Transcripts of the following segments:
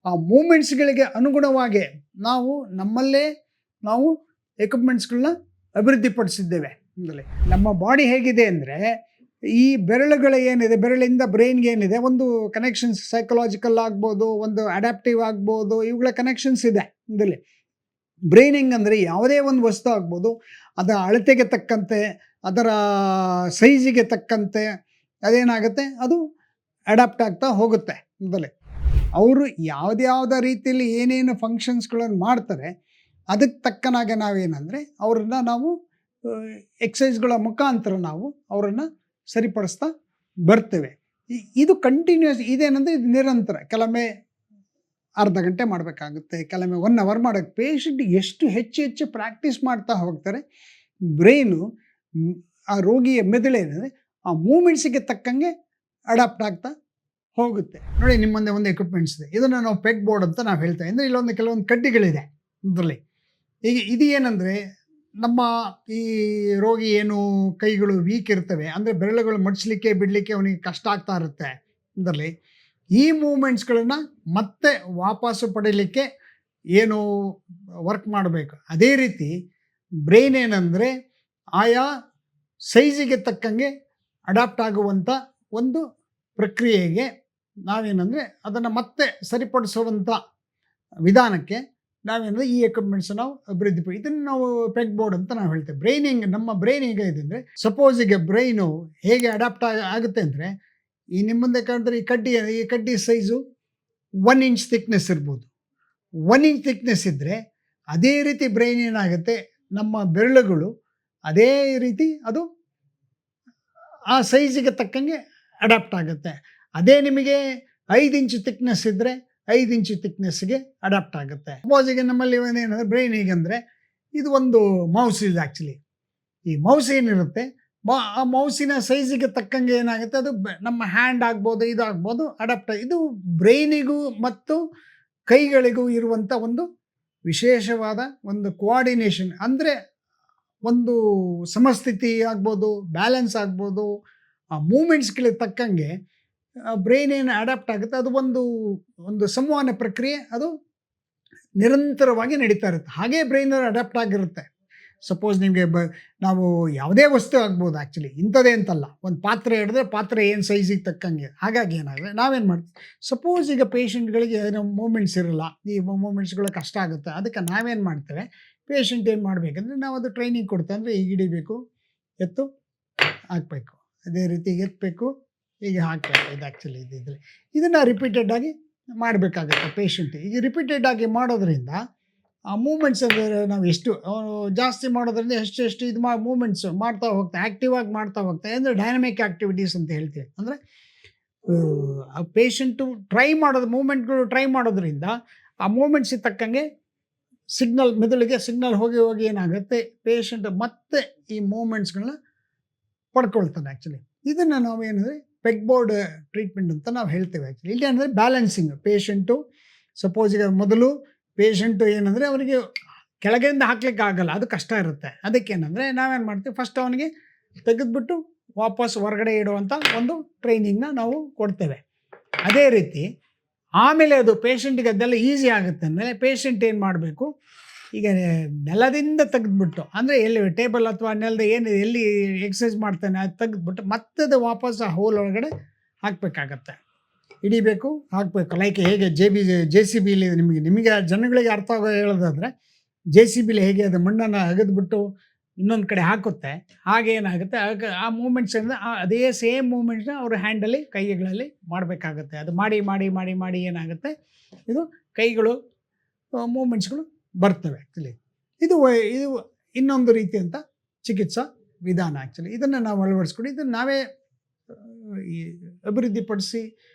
ಆ ಮೂಮೆಂಟ್ಸ್ಗಳಿಗೆ ಅನುಗುಣವಾಗಿ ನಮ್ಮಲ್ಲೇ ನಾವು ಎಕ್ವಿಪ್ಮೆಂಟ್ಸ್ಗಳನ್ನ ಅಭಿವೃದ್ಧಿಪಡಿಸಿದ್ದೇವೆ. ನಮ್ಮ ಬಾಡಿ ಹೇಗಿದೆ ಅಂದರೆ, ಈ ಬೆರಳುಗಳು ಏನಿದೆ, ಬೆರಳಿಂದ ಬ್ರೈನ್ಗೆ ಏನಿದೆ, ಒಂದು ಕನೆಕ್ಷನ್ಸ್ ಸೈಕಲಾಜಿಕಲ್ ಆಗ್ಬೋದು, ಒಂದು ಅಡ್ಯಾಪ್ಟಿವ್ ಆಗ್ಬೋದು, ಇವುಗಳ ಕನೆಕ್ಷನ್ಸ್ ಇದೆ. ಬ್ರೈನ್ ಹೆಂಗಂದರೆ ಯಾವುದೇ ಒಂದು ವಸ್ತು ಆಗ್ಬೋದು, ಅದರ ಅಳತೆಗೆ ತಕ್ಕಂತೆ, ಅದರ ಸೈಜಿಗೆ ತಕ್ಕಂತೆ ಅದೇನಾಗುತ್ತೆ, ಅದು ಅಡಾಪ್ಟ್ ಆಗ್ತಾ ಹೋಗುತ್ತೆ. ಅವರು ಯಾವುದ್ಯಾವುದೇ ರೀತಿಯಲ್ಲಿ ಏನೇನು ಫಂಕ್ಷನ್ಸ್ಗಳನ್ನು ಮಾಡ್ತಾರೆ, ಅದಕ್ಕೆ ತಕ್ಕನಾಗೆ ನಾವೇನಂದರೆ ನಾವು ಎಕ್ಸಸೈಸ್ಗಳ ಮುಖಾಂತರ ನಾವು ಅವರನ್ನು ಸರಿಪಡಿಸ್ತಾ ಬರ್ತೇವೆ. ಇದು ಕಂಟಿನ್ಯೂಸ್ ಇದೇನಂದರೆ ಇದು ನಿರಂತರ. ಕೆಲವೊಮ್ಮೆ ಅರ್ಧ ಗಂಟೆ ಮಾಡಬೇಕಾಗುತ್ತೆ, ಕೆಲವೊಮ್ಮೆ 1 ಅವರ್ ಮಾಡೋಕ್ಕೆ. ಪೇಷಂಟ್ ಎಷ್ಟು ಹೆಚ್ಚು ಪ್ರಾಕ್ಟೀಸ್ ಮಾಡ್ತಾ ಹೋಗ್ತಾರೆ, ಬ್ರೈನು ಆ ರೋಗಿಯ ಮೆದುಳೇನಂದರೆ ಆ ಮೂಮೆಂಟ್ಸಿಗೆ ತಕ್ಕಂಗೆ ಅಡಾಪ್ಟ್ ಆಗ್ತಾ ಹೋಗುತ್ತೆ. ನೋಡಿ, ನಿಮ್ಮ ಮುಂದೆ ಒಂದು ಎಕ್ವಿಪ್ಮೆಂಟ್ಸ್ ಇದೆ. ಇದನ್ನು ನಾವು ಪೆಗ್ ಬೋರ್ಡ್ ಅಂತ ನಾವು ಹೇಳ್ತೇವೆ. ಅಂದರೆ ಇಲ್ಲೊಂದು ಕೆಲವೊಂದು ಕಡ್ಡಿಗಳಿದೆ ಇದರಲ್ಲಿ. ಈಗ ಇದು ಏನಂದರೆ, ನಮ್ಮ ಈ ರೋಗಿ ಏನು ಕೈಗಳು ವೀಕ್ ಇರ್ತವೆ, ಅಂದರೆ ಬೆರಳುಗಳು ಮಡಿಸ್ಲಿಕ್ಕೆ ಬಿಡಲಿಕ್ಕೆ ಅವನಿಗೆ ಕಷ್ಟ ಆಗ್ತಾ ಇರುತ್ತೆ. ಇದರಲ್ಲಿ ಈ ಮೂಮೆಂಟ್ಸ್ಗಳನ್ನು ಮತ್ತೆ ವಾಪಸ್ಸು ಪಡೀಲಿಕ್ಕೆ ಏನು ವರ್ಕ್ ಮಾಡಬೇಕು. ಅದೇ ರೀತಿ ಬ್ರೈನ್ ಏನಂದರೆ ಆಯಾ ಸೈಜಿಗೆ ತಕ್ಕಂಗೆ ಅಡಾಪ್ಟ್ ಆಗುವಂಥ ಒಂದು ಪ್ರಕ್ರಿಯೆಗೆ ನಾವೇನಂದರೆ ಅದನ್ನು ಮತ್ತೆ ಸರಿಪಡಿಸುವಂಥ ವಿಧಾನಕ್ಕೆ ನಾವೇನಂದರೆ ಈ ಎಕ್ವಿಪ್ಮೆಂಟ್ಸ್ ನಾವು ಅಭಿವೃದ್ಧಿಪಡಿ. ಇದನ್ನು ನಾವು ಪೆಗ್ ಬೋರ್ಡ್ ಅಂತ ನಾವು ಹೇಳ್ತೇವೆ. ನಮ್ಮ ಬ್ರೈನ್ ಹೇಗೆ ಇದೆ ಅಂದರೆ, ಸಪೋಸ್ ಈಗ ಬ್ರೈನು ಹೇಗೆ ಅಡಾಪ್ಟ್ ಆಗುತ್ತೆ ಅಂದರೆ, ಈ ನಿಮ್ಮ ಮುಂದೆ ಕಾಣ್ತಾರೆ ಈ ಕಡ್ಡಿ ಸೈಜು 1 ಇಂಚ್ ಥಿಕ್ನೆಸ್ ಇರ್ಬೋದು. 1 ಇಂಚ್ ಥಿಕ್ನೆಸ್ ಇದ್ದರೆ ಅದೇ ರೀತಿ ಬ್ರೈನ್ ಏನಾಗುತ್ತೆ, ನಮ್ಮ ಬೆರಳುಗಳು ಅದೇ ರೀತಿ ಅದು ಆ ಸೈಜಿಗೆ ತಕ್ಕಂಗೆ ಅಡಾಪ್ಟ್ ಆಗುತ್ತೆ. ಅದೇ ನಿಮಗೆ 5 ಇಂಚ್ ಥಿಕ್ನೆಸ್ ಇದ್ದರೆ 5 ಇಂಚ್ ಥಿಕ್ನೆಸ್ಗೆ ಅಡಾಪ್ಟ್ ಆಗುತ್ತೆ. ಸಪೋಸಿಗೆ ನಮ್ಮಲ್ಲಿ ಏನಂದರೆ ಬ್ರೈನ್ ಹೇಗೆಂದರೆ, ಇದು ಒಂದು ಮೌಸ್ ಇದೆ ಆ್ಯಕ್ಚುಲಿ. ಈ ಮೌಸ್ ಏನಿರುತ್ತೆ, ಆ ಮೌಸಿನ ಸೈಜಿಗೆ ತಕ್ಕಂಗೆ ಏನಾಗುತ್ತೆ, ಅದು ನಮ್ಮ ಹ್ಯಾಂಡ್ ಆಗ್ಬೋದು, ಇದಾಗ್ಬೋದು, ಅಡಾಪ್ಟ್. ಇದು ಬ್ರೈನಿಗೂ ಮತ್ತು ಕೈಗಳಿಗೂ ಇರುವಂಥ ಒಂದು ವಿಶೇಷವಾದ ಒಂದು ಕೋಆರ್ಡಿನೇಷನ್. ಅಂದರೆ ಒಂದು ಸಮಸ್ಥಿತಿ ಆಗ್ಬೋದು, ಬ್ಯಾಲೆನ್ಸ್ ಆಗ್ಬೋದು, ಆ ಮೂಮೆಂಟ್ಸ್ಗಳಿಗೆ ತಕ್ಕಂಗೆ ಬ್ರೈನ್ ಏನು ಅಡಾಪ್ಟ್ ಆಗುತ್ತೆ, ಅದು ಒಂದು ಸಂವಹನ ಪ್ರಕ್ರಿಯೆ, ಅದು ನಿರಂತರವಾಗಿ ನಡೀತಾ ಇರುತ್ತೆ. ಹಾಗೇ ಬ್ರೈನಲ್ಲಿ ಅಡಾಪ್ಟ್ ಆಗಿರುತ್ತೆ. ಸಪೋಸ್ ನಿಮಗೆ ನಾವು ಯಾವುದೇ ವಸ್ತು ಆಗ್ಬೋದು ಆ್ಯಕ್ಚುಲಿ, ಇಂಥದ್ದೇ ಅಂತಲ್ಲ. ಒಂದು ಪಾತ್ರೆ ಹಿಡಿದ್ರೆ ಪಾತ್ರೆ ಏನು ಸೈಜಿಗೆ ತಕ್ಕಂಗೆ. ಹಾಗಾಗಿ ಏನಾಗುತ್ತೆ, ನಾವೇನು ಮಾಡ್ತೀವಿ, ಸಪೋಸ್ ಈಗ ಪೇಷಂಟ್ಗಳಿಗೆ ಏನೋ ಮೂಮೆಂಟ್ಸ್ ಇರಲ್ಲ, ಈ ಮೂಮೆಂಟ್ಸ್ಗಳು ಕಷ್ಟ ಆಗುತ್ತೆ. ಅದಕ್ಕೆ ನಾವೇನು ಮಾಡ್ತೇವೆ, ಪೇಷಂಟ್ ಏನು ಮಾಡಬೇಕಂದ್ರೆ ನಾವು ಅದು ಟ್ರೈನಿಂಗ್ ಕೊಡ್ತೇವೆ. ಅಂದರೆ ಈಗ ಹಿಡಿಬೇಕು, ಎತ್ತು ಹಾಕಬೇಕು, ಅದೇ ರೀತಿ ಎತ್ತಬೇಕು, ಹೀಗೆ ಹಾಕಬೇಕು. ಇದು ಆ್ಯಕ್ಚುಲಿ ಇದನ್ನು ರಿಪೀಟೆಡ್ ಆಗಿ ಮಾಡಬೇಕಾಗುತ್ತೆ ಪೇಷಂಟ್. ಈಗ ರಿಪೀಟೆಡ್ ಆಗಿ ಮಾಡೋದ್ರಿಂದ ಆ ಮೂಮೆಂಟ್ಸ್ ಅಂದರೆ ನಾವು ಎಷ್ಟು ಜಾಸ್ತಿ ಮಾಡೋದ್ರಿಂದ ಎಷ್ಟು ಇದು ಮೂಮೆಂಟ್ಸ್ ಮಾಡ್ತಾ ಹೋಗ್ತಾ ಆ್ಯಕ್ಟಿವ್ ಆಗಿ ಮಾಡ್ತಾ ಹೋಗ್ತಾ, ಅಂದರೆ ಡೈನಮಿಕ್ ಆ್ಯಕ್ಟಿವಿಟೀಸ್ ಅಂತ ಹೇಳ್ತೀವಿ. ಅಂದರೆ ಆ ಪೇಷಂಟು ಮೂಮೆಂಟ್ಗಳು ಟ್ರೈ ಮಾಡೋದ್ರಿಂದ ಆ ಮೂಮೆಂಟ್ಸಿಗೆ ತಕ್ಕಂಗೆ ಮೆದುಳಿಗೆ ಸಿಗ್ನಲ್ ಹೋಗಿ ಏನಾಗುತ್ತೆ, ಪೇಷಂಟ್ ಮತ್ತೆ ಈ ಮೂಮೆಂಟ್ಸ್ಗಳನ್ನ ಪಡ್ಕೊಳ್ತಾನೆ ಆ್ಯಕ್ಚುಲಿ. ಇದನ್ನು ನಾವು ಏನಂದರೆ ಪೆಗ್ ಬೋರ್ಡ್ ಟ್ರೀಟ್ಮೆಂಟ್ ಅಂತ ನಾವು ಹೇಳ್ತೇವೆ ಆ್ಯಕ್ಚುಲಿ. ಇಲ್ಲಿ ಅಂದರೆ ಬ್ಯಾಲೆನ್ಸಿಂಗ್. ಪೇಷಂಟು ಸಪೋಸ್ ಈಗ ಮೊದಲು ಪೇಷಂಟು ಏನಂದರೆ ಅವರಿಗೆ ಕೆಳಗಿಂದ ಹಾಕ್ಲಿಕ್ಕೆ ಆಗಲ್ಲ, ಅದು ಕಷ್ಟ ಇರುತ್ತೆ. ಅದಕ್ಕೇನೆಂದರೆ ನಾವೇನು ಮಾಡ್ತೀವಿ, ಫಸ್ಟ್ ಅವನಿಗೆ ತೆಗೆದುಬಿಟ್ಟು ವಾಪಸ್ ಹೊರಗಡೆ ಇಡುವಂಥ ಒಂದು ಟ್ರೈನಿಂಗ್ನ ನಾವು ಕೊಡ್ತೇವೆ. ಅದೇ ರೀತಿ ಆಮೇಲೆ ಅದು ಪೇಷಂಟಿಗೆ ಅದೆಲ್ಲ ಈಸಿ ಆಗುತ್ತೆ ಅಂದಮೇಲೆ ಪೇಷಂಟ್ ಏನು ಮಾಡಬೇಕು, ಈಗ ನೆಲದಿಂದ ತೆಗೆದುಬಿಟ್ಟು, ಅಂದರೆ ಎಲ್ಲಿ ಟೇಬಲ್ ಅಥವಾ ನೆಲದ ಏನಿದೆ ಎಲ್ಲಿ ಎಕ್ಸಸೈಸ್ ಮಾಡ್ತಾನೆ ಅದು ತೆಗೆದುಬಿಟ್ಟು ಮತ್ತೆ ಅದು ವಾಪಸ್ ಆ ಹೋಲ್ ಒಳಗಡೆ ಹಾಕಬೇಕಾಗತ್ತೆ, ಹಿಡಿಬೇಕು, ಹಾಕಬೇಕು. ಲೈಕ್ ಹೇಗೆ JCB ನಿಮಗೆ ಜನಗಳಿಗೆ ಅರ್ಥ ಆಗೋ ಹೇಳೋದಾದರೆ, JCB ಹೇಗೆ ಅದು ಮಣ್ಣನ್ನು ಅಗೆದ್ಬಿಟ್ಟು ಇನ್ನೊಂದು ಕಡೆ ಹಾಕುತ್ತೆ, ಹಾಗೆ ಏನಾಗುತ್ತೆ, ಆ ಮೂಮೆಂಟ್ಸ್ ಅಂದರೆ ಅದೇ ಸೇಮ್ ಮೂಮೆಂಟ್ಸ್ನ ಅವ್ರ ಹ್ಯಾಂಡಲ್ಲಿ ಕೈಗಳಲ್ಲಿ ಮಾಡಬೇಕಾಗತ್ತೆ. ಅದು ಮಾಡಿ ಏನಾಗುತ್ತೆ, ಇದು ಕೈಗಳು ಮೂಮೆಂಟ್ಸ್ಗಳು ಬರ್ತವೆ ಆ್ಯಕ್ಚುಲಿ. ಇದು ಇನ್ನೊಂದು ರೀತಿಯಂಥ ಚಿಕಿತ್ಸಾ ವಿಧಾನ ಆ್ಯಕ್ಚುಲಿ. ಇದನ್ನು ನಾವು ಅಳವಡಿಸ್ಕೊಂಡು ಇದನ್ನು ನಾವೇ ಅಭಿವೃದ್ಧಿಪಡಿಸಿ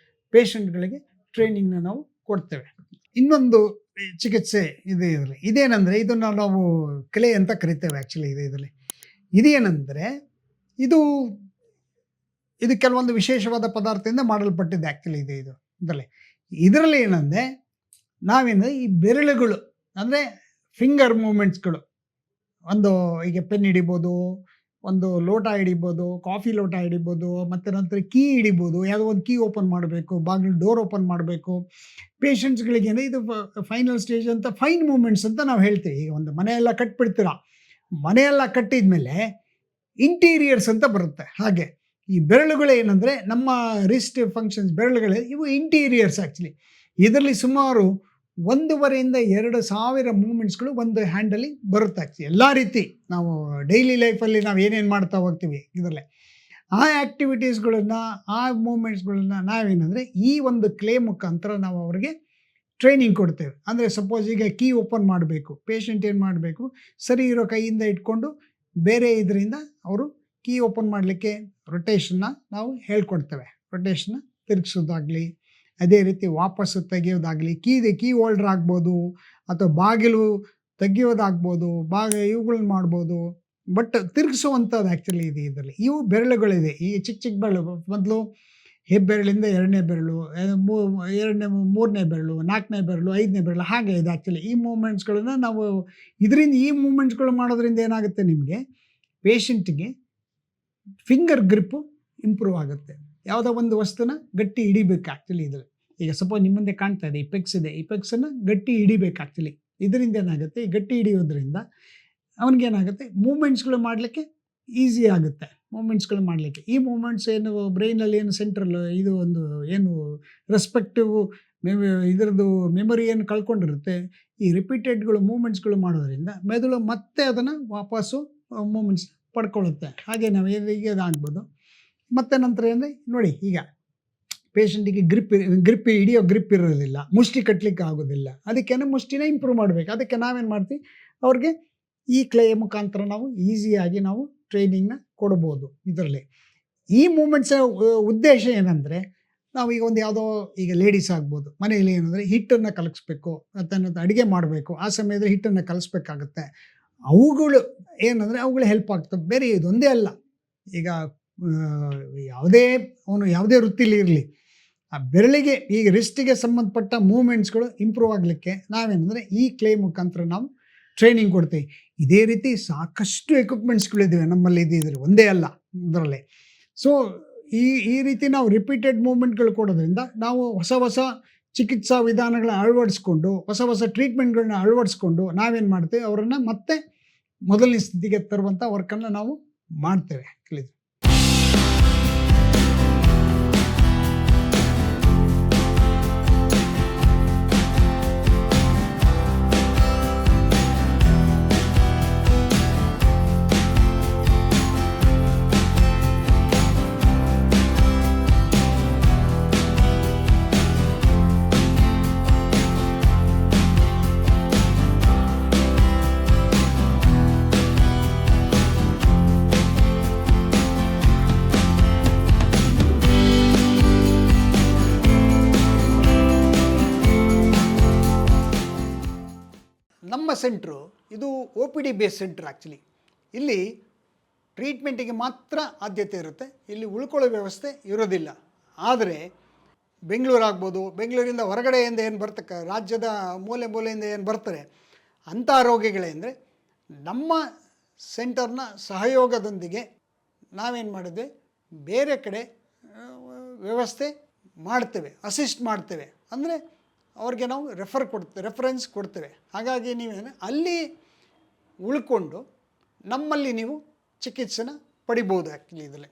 ಪೇಷಂಟ್ಗಳಿಗೆ ಟ್ರೈನಿಂಗ್ನ ನಾವು ಕೊಡ್ತೇವೆ. ಇನ್ನೊಂದು ಚಿಕಿತ್ಸೆ ಇದೇನೆಂದರೆ, ಇದನ್ನು ನಾವು ಕ್ಲೇ ಅಂತ ಕರಿತೇವೆ ಆ್ಯಕ್ಚುಲಿ. ಇದೇನೆಂದರೆ ಇದು ಕೆಲವೊಂದು ವಿಶೇಷವಾದ ಪದಾರ್ಥದಿಂದ ಮಾಡಲ್ಪಟ್ಟಿದೆ ಆ್ಯಕ್ಚುಲಿ. ಇದರಲ್ಲಿ ಏನಂದರೆ ನಾವೇನು ಈ ಬೆರಳುಗಳು, ಅಂದರೆ ಫಿಂಗರ್ ಮೂಮೆಂಟ್ಸ್ಗಳು, ಒಂದು ಈಗ ಪೆನ್ ಹಿಡಿಬೋದು, ಒಂದು ಲೋಟ ಹಿಡಿಬೋದು, ಕಾಫಿ ಲೋಟ ಹಿಡಿಬೋದು, ಮತ್ತು ನಂತರ ಕೀ ಹಿಡಿಬೋದು. ಯಾವುದೋ ಒಂದು ಕೀ ಓಪನ್ ಮಾಡಬೇಕು, ಬಾಗಿಲು ಡೋರ್ ಓಪನ್ ಮಾಡಬೇಕು. ಪೇಷಂಟ್ಸ್ಗಳಿಗೇನೆ ಇದು ಫೈನಲ್ ಸ್ಟೇಜ್ ಅಂತ ಫೈನ್ ಮೂಮೆಂಟ್ಸ್ ಅಂತ ನಾವು ಹೇಳ್ತೀವಿ. ಈಗ ಒಂದು ಮನೆಯೆಲ್ಲ ಕಟ್ಬಿಡ್ತೀರ, ಮನೆಯೆಲ್ಲ ಕಟ್ಟಿದ ಮೇಲೆ ಇಂಟೀರಿಯರ್ಸ್ ಅಂತ ಬರುತ್ತೆ. ಹಾಗೆ ಈ ಬೆರಳುಗಳು ಏನಂದರೆ ನಮ್ಮ ರಿಸ್ಟ್ ಫಂಕ್ಷನ್ಸ್ ಬೆರಳುಗಳೇ ಇವು ಇಂಟೀರಿಯರ್ಸ್ ಆ್ಯಕ್ಚುಲಿ. ಇದರಲ್ಲಿ ಸುಮಾರು 1,500-2,000 ಮೂಮೆಂಟ್ಸ್ಗಳು ಒಂದು ಹ್ಯಾಂಡಲ್ಲಿ ಬರುತ್ತೆ ಆ್ಯಕ್ಚುಲಿ. ಎಲ್ಲ ರೀತಿ ನಾವು ಡೈಲಿ ಲೈಫಲ್ಲಿ ನಾವು ಏನೇನು ಮಾಡ್ತಾ ಹೋಗ್ತೀವಿ ಇದರಲ್ಲೇ ಆ ಆ್ಯಕ್ಟಿವಿಟೀಸ್ಗಳನ್ನು, ಆ ಮೂಮೆಂಟ್ಸ್ಗಳನ್ನ ನಾವೇನಂದರೆ ಈ ಒಂದು ಕ್ಲೇ ಮುಖಾಂತರ ನಾವು ಅವರಿಗೆ ಟ್ರೈನಿಂಗ್ ಕೊಡ್ತೇವೆ. ಅಂದರೆ ಸಪೋಸ್ ಈಗ ಕೀ ಓಪನ್ ಮಾಡಬೇಕು, ಪೇಷಂಟ್ ಏನು ಮಾಡಬೇಕು, ಸರಿ ಇರೋ ಕೈಯಿಂದ ಇಟ್ಕೊಂಡು ಬೇರೆ ಇದರಿಂದ ಅವರು ಕೀ ಓಪನ್ ಮಾಡಲಿಕ್ಕೆ ರೊಟೇಷನ್ನ ನಾವು ಹೇಳ್ಕೊಡ್ತೇವೆ. ರೊಟೇಷನ್ನ ತಿರುಗಿಸೋದಾಗಲಿ, ಅದೇ ರೀತಿ ವಾಪಸ್ಸು ತೆಗೆಯೋದಾಗಲಿ, ಕೀ ಹೋಲ್ಡರ್ ಆಗ್ಬೋದು, ಅಥವಾ ಬಾಗಿಲು ತೆಗೆಯೋದಾಗ್ಬೋದು, ಇವುಗಳನ್ನ ಮಾಡ್ಬೋದು. ಬಟ್ ತಿರುಗಿಸುವಂಥದ್ದು ಆ್ಯಕ್ಚುಲಿ ಇದೆ ಇದರಲ್ಲಿ. ಇವು ಬೆರಳುಗಳಿದೆ, ಈ ಚಿಕ್ಕ ಚಿಕ್ಕ ಬೆರಳು. ಮೊದಲು ಹೆಬ್ಬೆರಳಿಂದ 2ನೇ ಬೆರಳು, 3ನೇ ಬೆರಳು, 4ನೇ ಬೆರಳು, 5ನೇ ಬೆರಳು, ಹಾಗೆ ಇದೆ ಆ್ಯಕ್ಚುಲಿ. ಈ ಮೂಮೆಂಟ್ಸ್ಗಳನ್ನ ನಾವು ಇದರಿಂದ ಈ ಮೂಮೆಂಟ್ಸ್ಗಳು ಮಾಡೋದ್ರಿಂದ ಏನಾಗುತ್ತೆ, ನಿಮಗೆ ಪೇಷಂಟಿಗೆ ಫಿಂಗರ್ ಗ್ರಿಪ್ಪು ಇಂಪ್ರೂವ್ ಆಗುತ್ತೆ. ಯಾವುದೋ ಒಂದು ವಸ್ತುನ ಗಟ್ಟಿ ಹಿಡಿಬೇಕು ಆ್ಯಕ್ಚುಲಿ. ಇದು ಈಗ ಸಪೋಸ್ ನಿಮ್ಮ ಮುಂದೆ ಕಾಣ್ತಾ ಇದೆ ಇಪೆಕ್ಸ್ ಇದೆ, ಇಪೆಕ್ಸನ್ನು ಗಟ್ಟಿ ಹಿಡಿಬೇಕು ಆ್ಯಕ್ಚುಲಿ. ಇದರಿಂದ ಏನಾಗುತ್ತೆ, ಈ ಗಟ್ಟಿ ಹಿಡಿಯೋದ್ರಿಂದ ಅವನಿಗೇನಾಗುತ್ತೆ, ಮೂಮೆಂಟ್ಸ್ಗಳು ಮಾಡಲಿಕ್ಕೆ ಈಸಿ ಆಗುತ್ತೆ. ಮೂಮೆಂಟ್ಸ್ಗಳು ಮಾಡಲಿಕ್ಕೆ ಈ ಮೂಮೆಂಟ್ಸ್ ಏನು ಬ್ರೈನಲ್ಲಿ ಏನು ಸೆಂಟ್ರಲ್ ಇದು ಒಂದು ಏನು ರೆಸ್ಪೆಕ್ಟಿವ್ ಇದರದ್ದು ಮೆಮೊರಿ ಏನು ಕಳ್ಕೊಂಡಿರುತ್ತೆ, ಈ ರಿಪೀಟೆಡ್ಗಳು ಮೂಮೆಂಟ್ಸ್ಗಳು ಮಾಡೋದ್ರಿಂದ ಮೆದುಳು ಮತ್ತೆ ಅದನ್ನು ವಾಪಸ್ಸು ಮೂಮೆಂಟ್ಸ್ ಪಡ್ಕೊಳ್ಳುತ್ತೆ. ಹಾಗೆ ನಾವು ಈಗ ಅದಾಗ್ಬೋದು. ಮತ್ತು ನಂತರ ಅಂದರೆ ನೋಡಿ, ಈಗ ಪೇಷಂಟಿಗೆ ಗ್ರಿಪ್ ಹಿಡಿಯೋ ಗ್ರಿಪ್ ಇರೋದಿಲ್ಲ, ಮುಷ್ಟಿ ಕಟ್ಟಲಿಕ್ಕೆ ಆಗೋದಿಲ್ಲ. ಅದಕ್ಕೆ ಮುಷ್ಟಿನ ಇಂಪ್ರೂವ್ ಮಾಡಬೇಕು. ಅದಕ್ಕೆ ನಾವೇನು ಮಾಡ್ತೀವಿ, ಅವ್ರಿಗೆ ಈ ಕ್ಲೇ ಮುಖಾಂತರ ನಾವು ಈಸಿಯಾಗಿ ನಾವು ಟ್ರೈನಿಂಗ್ನ ಕೊಡ್ಬೋದು. ಇದರಲ್ಲಿ ಈ ಮೂಮೆಂಟ್ಸ್ ಉದ್ದೇಶ ಏನಂದರೆ, ನಾವು ಈಗ ಒಂದು ಯಾವುದೋ ಈಗ ಲೇಡೀಸ್ ಆಗ್ಬೋದು, ಮನೆಯಲ್ಲಿ ಏನಂದರೆ ಹಿಟ್ಟನ್ನು ಕಲಗಿಸ್ಬೇಕು ಮತ್ತು ಅಡುಗೆ ಮಾಡಬೇಕು, ಆ ಸಮಯದಲ್ಲಿ ಹಿಟ್ಟನ್ನು ಕಲಿಸ್ಬೇಕಾಗುತ್ತೆ. ಅವುಗಳು ಏನಂದರೆ ಅವುಗಳು ಹೆಲ್ಪ್ ಆಗ್ತವೆ. ಬೇರೆ ಇದೊಂದೇ ಅಲ್ಲ. ಈಗ ಯಾವುದೇ ವೃತ್ತಿಲಿ ಇರಲಿ, ಆ ಬೆರಳಿಗೆ ಈಗ ರಿಸ್ಟಿಗೆ ಸಂಬಂಧಪಟ್ಟ ಮೂಮೆಂಟ್ಸ್ಗಳು ಇಂಪ್ರೂವ್ ಆಗಲಿಕ್ಕೆ ನಾವೇನಂದರೆ ಈ ಕ್ಲೇ ಮುಖಾಂತರ ನಾವು ಟ್ರೈನಿಂಗ್ ಕೊಡ್ತೀವಿ. ಇದೇ ರೀತಿ ಸಾಕಷ್ಟು ಎಕ್ವಿಪ್ಮೆಂಟ್ಸ್ಗಳಿದ್ದಾವೆ ನಮ್ಮಲ್ಲಿ. ಇದ್ರೆ ಒಂದೇ ಅಲ್ಲ ಇದರಲ್ಲಿ. ಸೊ ಈ ರೀತಿ ನಾವು ರಿಪೀಟೆಡ್ ಮೂಮೆಂಟ್ಗಳು ಕೊಡೋದ್ರಿಂದ ನಾವು ಹೊಸ ಚಿಕಿತ್ಸಾ ವಿಧಾನಗಳನ್ನ ಅಳವಡಿಸ್ಕೊಂಡು, ಹೊಸ ಟ್ರೀಟ್ಮೆಂಟ್ಗಳನ್ನ ಅಳವಡಿಸ್ಕೊಂಡು ನಾವೇನು ಮಾಡ್ತೇವೆ, ಅವರನ್ನು ಮತ್ತೆ ಮೊದಲನೇ ಸ್ಥಿತಿಗೆ ತರುವಂಥ ವರ್ಕನ್ನು ನಾವು ಮಾಡ್ತೇವೆ. ನಮ್ಮ ಸೆಂಟ್ರು ಇದು OPD ಬೇಸ್ ಸೆಂಟ್ರ್ ಆ್ಯಕ್ಚುಲಿ. ಇಲ್ಲಿ ಟ್ರೀಟ್ಮೆಂಟಿಗೆ ಮಾತ್ರ ಆದ್ಯತೆ ಇರುತ್ತೆ, ಇಲ್ಲಿ ಉಳ್ಕೊಳ್ಳೋ ವ್ಯವಸ್ಥೆ ಇರೋದಿಲ್ಲ. ಆದರೆ ಬೆಂಗಳೂರು ಆಗ್ಬೋದು, ಬೆಂಗಳೂರಿಂದ ಹೊರಗಡೆಯಿಂದ ಏನು ಬರ್ತಕ್ಕ, ರಾಜ್ಯದ ಮೂಲೆಯಿಂದ ಏನು ಬರ್ತಾರೆ ಅಂಥ ರೋಗಿಗಳೇಂದರೆ ನಮ್ಮ ಸೆಂಟರ್ನ ಸಹಯೋಗದೊಂದಿಗೆ ನಾವೇನು ಮಾಡಿದ್ವಿ, ಬೇರೆ ಕಡೆ ವ್ಯವಸ್ಥೆ ಮಾಡ್ತೇವೆ, ಅಸಿಸ್ಟ್ ಮಾಡ್ತೇವೆ. ಅಂದರೆ ಅವ್ರಿಗೆ ನಾವು ರೆಫರೆನ್ಸ್ ಕೊಡ್ತೇವೆ. ಹಾಗಾಗಿ ನೀವೇನು ಅಲ್ಲಿ ಉಳ್ಕೊಂಡು ನಮ್ಮಲ್ಲಿ ನೀವು ಚಿಕಿತ್ಸೆನ ಪಡಿಬೋದು ಆ್ಯಕ್ಚುಲಿ ಇದರಲ್ಲಿ.